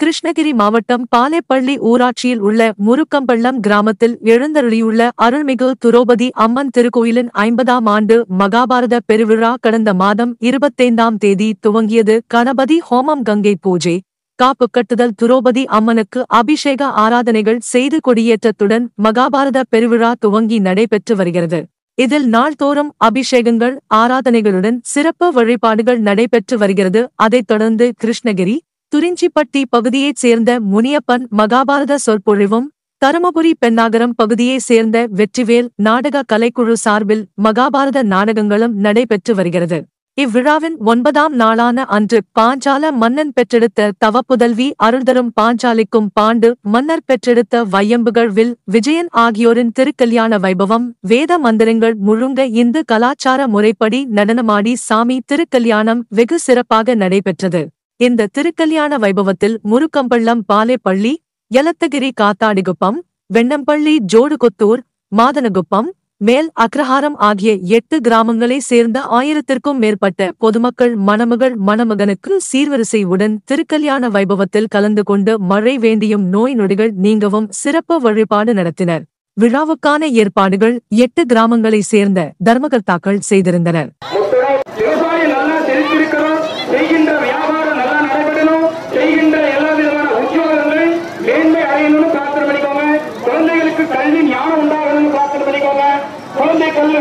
கிருஷ்ணகிரி மாவட்டம் பாலேப்பள்ளி ஊராட்சியில் உள்ள முருக்கம்பள்ளம் கிராமத்தில் எழுந்தருளியுள்ள அருள்மிகு துரோபதி அம்மன் திருக்கோயிலின் 50ஆம் ஆண்டு மகாபாரத பெருவிழா கடந்த மாதம் 25ஆம் தேதி துவங்கியது. கணபதி ஹோமம், கங்கை பூஜை, காப்பு கட்டுதல், துரோபதி அம்மனுக்கு அபிஷேக ஆராதனைகள் செய்து கொடியேற்றத்துடன் மகாபாரத பெருவிழா துவங்கி நடைபெற்று வருகிறது. இதில் நாள்தோறும் அபிஷேகங்கள், ஆராதனைகளுடன் சிறப்பு வழிபாடுகள் நடைபெற்று வருகிறது. அதைத் தொடர்ந்து கிருஷ்ணகிரி, துரிஞ்சிப்பட்டி பகுதியைச் சேர்ந்த முனியப்பன் மகாபாரத சொற்பொழிவும், தருமபுரி பென்னாகரம் பகுதியைச் சேர்ந்த வெற்றிவேல் நாடக கலைக்குழு சார்பில் மகாபாரத நாடகங்களும் நடைபெற்று வருகிறது. இவ்விழாவின் 9ஆம் நாளான அன்று பாஞ்சால மன்னன் பெற்றெடுத்த தவப்புதல்வி அருள்தரும் பாஞ்சாலிக்கும் பாண்டு மன்னர் பெற்றெடுத்த வையம்புகள் வில் விஜயன் ஆகியோரின் திருக்கல்யாண வைபவம், வேத மந்திரங்கள் முழுங்க இந்து கலாச்சார முறைப்படி நடனமாடி சாமி திருக்கல்யாணம் வெகு சிறப்பாக நடைபெற்றது. இந்த திருக்கல்யாண வைபவத்தில் முருக்கம்பள்ளம், பாலேப்பள்ளி, யலத்தகிரி, காத்தாடிகுப்பம், வெண்ணம்பள்ளி, ஜோடுகொத்தூர், மாதனகுப்பம், மேல் அக்ரஹாரம் ஆகிய 8 கிராமங்களைச் சேர்ந்த 1000த்திற்கும் மேற்பட்ட பொதுமக்கள் மணமகள் மணமகனுக்கு சீர்வரிசை உடன் திருக்கல்யாண வைபவத்தில் கலந்து கொண்டு மழை வேண்டியும் நோய் நொடிகள் நீங்கவும் சிறப்பு வழிபாடு நடத்தினர். விழாவுக்கான ஏற்பாடுகள் 8 கிராமங்களைச் சேர்ந்த தர்மகர்த்தாக்கள் செய்திருந்தனர். கல்வி ஞானம் உண்டாகணும்னு பிரார்த்தனை பண்ணிக்கோங்க. குழந்தை கல்வி